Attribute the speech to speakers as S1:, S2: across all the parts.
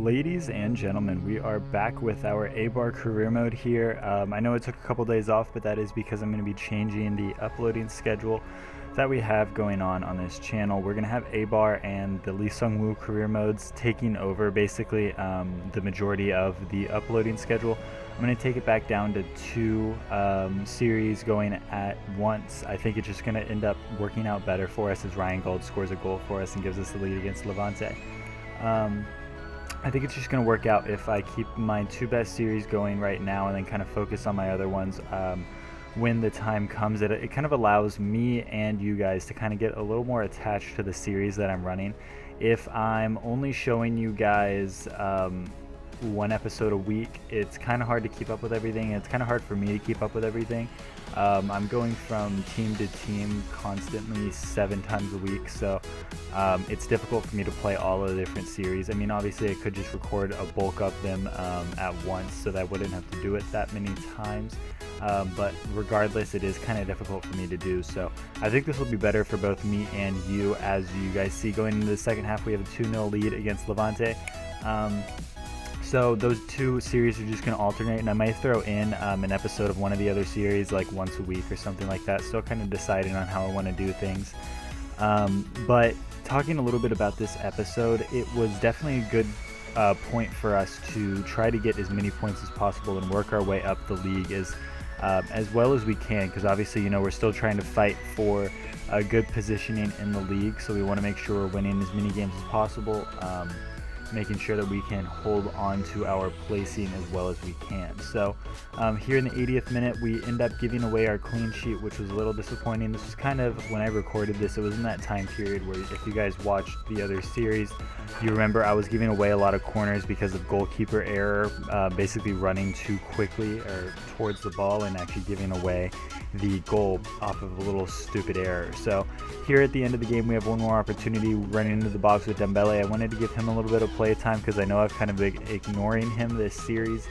S1: Ladies and gentlemen, we are back with our Eibar career mode here. I know it took a couple days off, but that is because I'm going to be changing the uploading schedule that we have going on this channel. We're going to have Eibar and the Lee Sung-woo career modes taking over basically the majority of the uploading schedule. I'm going to take it back down to two series going at once. I think it's just going to end up working out better for us as Ryan Gold scores a goal for us and gives us the lead against Levante. I think it's just going to work out if I keep my two best series going right now and then kind of focus on my other ones when the time comes. It kind of allows me and you guys to kind of get a little more attached to the series that I'm running. If I'm only showing you guys one episode a week, it's kind of hard to keep up with everything. It's kind of hard for me to keep up with everything. I'm going from team to team constantly 7 times a week, so it's difficult for me to play all of the different series. I mean, obviously I could just record a bulk of them at once so that I wouldn't have to do it that many times, but regardless, it is kind of difficult for me to do. So I think this will be better for both me and you. As you guys see, going into the second half, we have a 2-0 lead against Levante. So those two series are just going to alternate, and I might throw in an episode of one of the other series like once a week or something like that. Still kind of deciding on how I want to do things. But talking a little bit about this episode, it was definitely a good point for us to try to get as many points as possible and work our way up the league as well as we can, because obviously, you know, we're still trying to fight for a good positioning in the league, so we want to make sure we're winning as many games as possible. Making sure that we can hold on to our placing as well as we can. So here in the 80th minute, we end up giving away our clean sheet, which was a little disappointing. This was kind of when I recorded this, it was in that time period where, if you guys watched the other series, you remember I was giving away a lot of corners because of goalkeeper error, basically running too quickly or towards the ball and actually giving away the goal off of a little stupid error. So here at the end of the game, we have one more opportunity running into the box with Dembele. I wanted to give him a little bit of play time because I know I've kind of been ignoring him this series,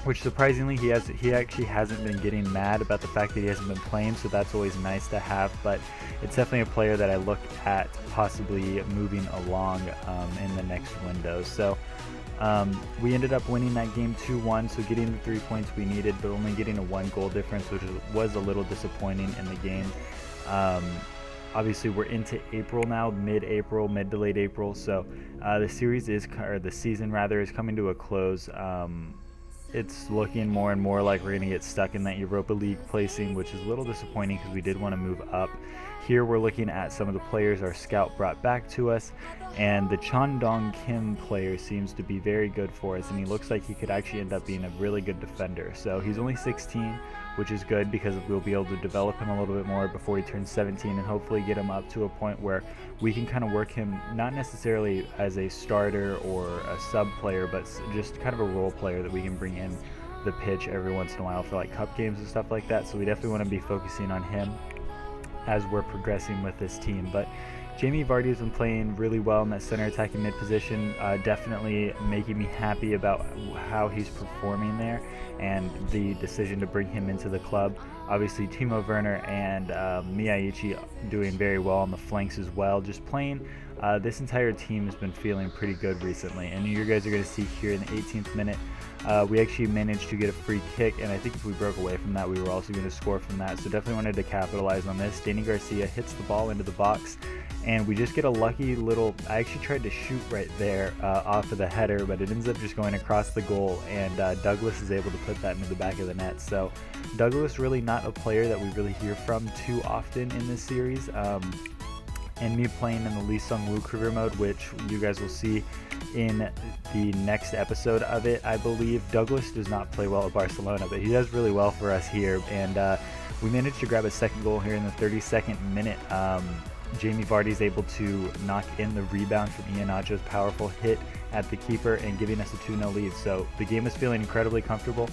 S1: which surprisingly he actually hasn't been getting mad about the fact that he hasn't been playing, so that's always nice to have. But it's definitely a player that I look at possibly moving along in the next window. So we ended up winning that game 2-1, so getting the 3 points we needed, but only getting a 1 goal difference, which was a little disappointing in the game. Obviously we're into April now, mid to late April, so the season is coming to a close. It's looking more and more like we're going to get stuck in that Europa League placing, which is a little disappointing because we did want to move up. Here we're looking at some of the players our scout brought back to us, and the Chandong Kim player seems to be very good for us, and he looks like he could actually end up being a really good defender. So he's only 16, which is good because we'll be able to develop him a little bit more before he turns 17 and hopefully get him up to a point where we can kind of work him not necessarily as a starter or a sub player, but just kind of a role player that we can bring in the pitch every once in a while for like cup games and stuff like that. So we definitely want to be focusing on him as we're progressing with this team. But Jamie Vardy has been playing really well in that center attacking mid position, definitely making me happy about how he's performing there and the decision to bring him into the club. Obviously Timo Werner and Miyaichi doing very well on the flanks as well. Just playing, this entire team has been feeling pretty good recently, and you guys are going to see here in the 18th minute, we actually managed to get a free kick, and I think if we broke away from that, we were also going to score from that. So definitely wanted to capitalize on this. Danny Garcia hits the ball into the box, and we just get a lucky little, I actually tried to shoot right there off of the header, but it ends up just going across the goal, and Douglas is able to put that into the back of the net. So Douglas really not a player that we really hear from too often in this series. And me playing in the Lee Sung-woo career mode, which you guys will see in the next episode of it, I believe. Douglas does not play well at Barcelona, but he does really well for us here, and we managed to grab a second goal here in the 32nd minute. Jamie Vardy is able to knock in the rebound from Iheanacho's powerful hit at the keeper and giving us a 2-0 lead. So the game is feeling incredibly comfortable.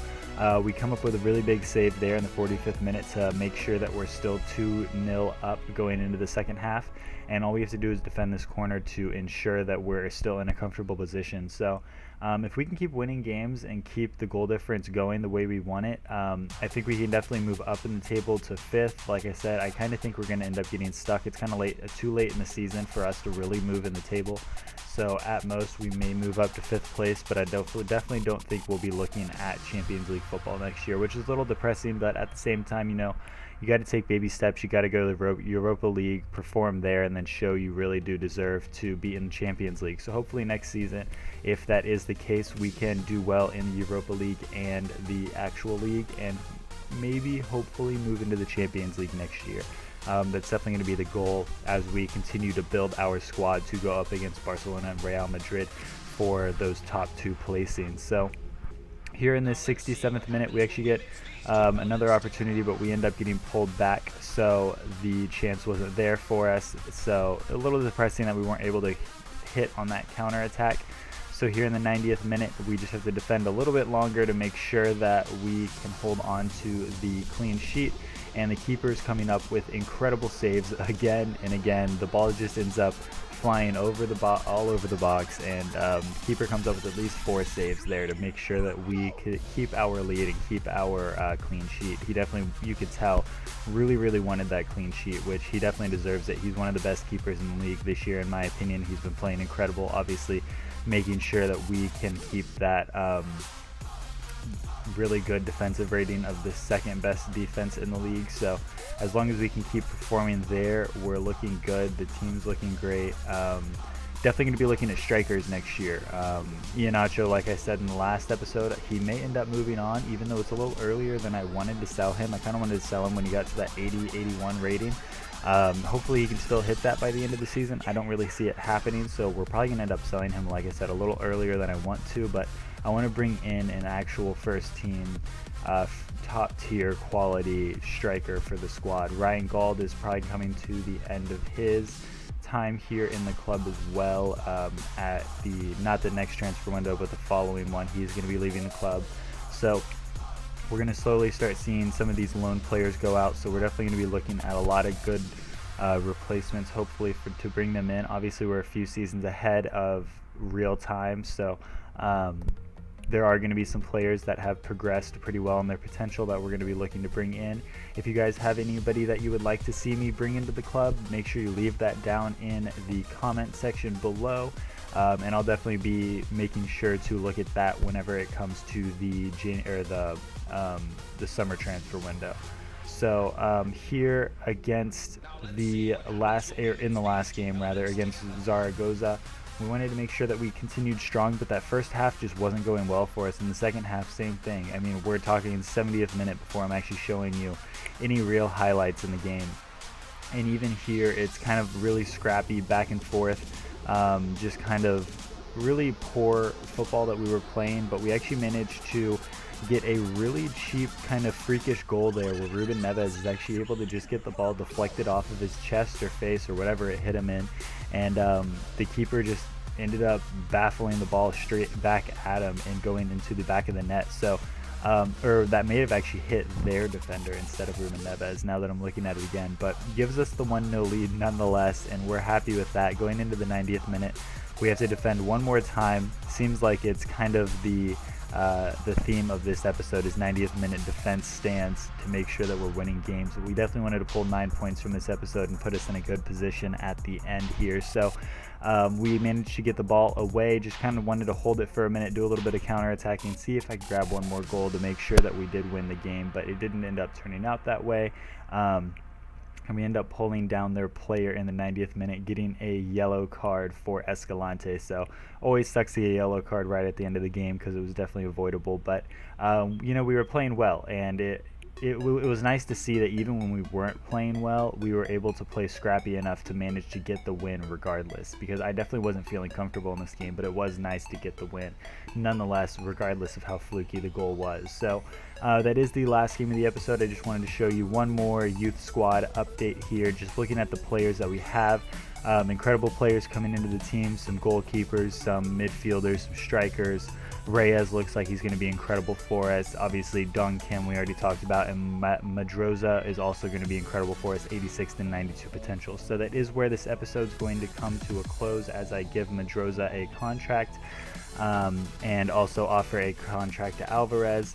S1: We come up with a really big save there in the 45th minute to make sure that we're still 2-0 up going into the second half. and all we have to do is defend this corner to ensure that we're still in a comfortable position. So if we can keep winning games and keep the goal difference going the way we want it, I think we can definitely move up in the table to 5th. Like I said, I kind of think we're going to end up getting stuck. It's kind of too late in the season for us to really move in the table. So at most we may move up to 5th place, but I definitely don't think we'll be looking at Champions League football next year, which is a little depressing. But at the same time, you got to take baby steps. You got to go to the Europa League, perform there, and then show you really do deserve to be in the Champions League. So hopefully next season, if that is the case, we can do well in the Europa League and the actual league, and maybe hopefully move into the Champions League next year. That's definitely going to be the goal as we continue to build our squad to go up against Barcelona and Real Madrid for those top 2 placings. So here in this 67th minute, we actually get another opportunity, but we end up getting pulled back, so the chance wasn't there for us. So a little depressing that we weren't able to hit on that counter attack. So here in the 90th minute, we just have to defend a little bit longer to make sure that we can hold on to the clean sheet. And the keeper's coming up with incredible saves again and again. The ball just ends up flying over all over the box, and the keeper comes up with at least 4 saves there to make sure that we could keep our lead and keep our clean sheet. He definitely, you could tell, really wanted that clean sheet, which he definitely deserves it. He's one of the best keepers in the league this year, in my opinion. He's been playing incredible, obviously making sure that we can keep that really good defensive rating of the 2nd best defense in the league. So as long as we can keep performing there, we're looking good. The team's looking great. Definitely going to be looking at strikers next year. Iheanacho, like I said in the last episode, he may end up moving on, even though it's a little earlier than I wanted to sell him. I kind of wanted to sell him when he got to that 80-81 rating. Hopefully he can still hit that by the end of the season. I don't really see it happening, so we're probably going to end up selling him, like I said, a little earlier than I want to, but I want to bring in an actual first team top tier quality striker for the squad. Ryan Gauld is probably coming to the end of his time here in the club as well, at not the next transfer window, but the following one. He's going to be leaving the club. So we're going to slowly start seeing some of these loan players go out, so we're definitely going to be looking at a lot of good replacements, hopefully, to bring them in. Obviously, we're a few seasons ahead of real time, so there are going to be some players that have progressed pretty well in their potential that we're going to be looking to bring in. If you guys have anybody that you would like to see me bring into the club, make sure you leave that down in the comment section below. And I'll definitely be making sure to look at that whenever it comes to the summer transfer window. So here against in the last game against Zaragoza, we wanted to make sure that we continued strong, but that first half just wasn't going well for us. In the second half, same thing. I mean, we're talking 70th minute before I'm actually showing you any real highlights in the game. And even here, it's kind of really scrappy, back and forth, just kind of really poor football that we were playing, but we actually managed to get a really cheap kind of freakish goal there where Ruben Neves is actually able to just get the ball deflected off of his chest or face or whatever it hit him in, and the keeper just ended up baffling the ball straight back at him and going into the back of the net. So or that may have actually hit their defender instead of Ruben Neves, now that I'm looking at it again, but gives us the 1-0 lead nonetheless, and we're happy with that. Going into the 90th minute, we have to defend one more time. Seems like it's kind of the theme of this episode is 90th minute defense stands to make sure that we're winning games. We definitely wanted to pull 9 points from this episode and put us in a good position at the end here. So we managed to get the ball away, just kind of wanted to hold it for a minute, do a little bit of counterattacking, see if I could grab one more goal to make sure that we did win the game, but it didn't end up turning out that way. And we end up pulling down their player in the 90th minute, getting a yellow card for Escalante. So always sucks to get a yellow card right at the end of the game because it was definitely avoidable. But, we were playing well, and it was nice to see that even when we weren't playing well, we were able to play scrappy enough to manage to get the win regardless, because I definitely wasn't feeling comfortable in this game, but it was nice to get the win nonetheless, regardless of how fluky the goal was. So that is the last game of the episode. I just wanted to show you one more youth squad update here, just looking at the players that we have. Incredible players coming into the team, some goalkeepers, some midfielders, some strikers. Reyes looks like he's going to be incredible for us. Obviously, Duncan we already talked about, and Madroza is also going to be incredible for us, 86 to 92 potential. So that is where this episode is going to come to a close, as I give Madroza a contract and also offer a contract to Alvarez.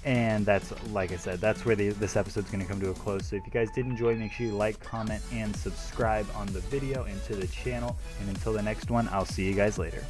S1: And that's, like I said, that's where this episode is going to come to a close. So if you guys did enjoy, make sure you like, comment, and subscribe on the video and to the channel. And until the next one, I'll see you guys later.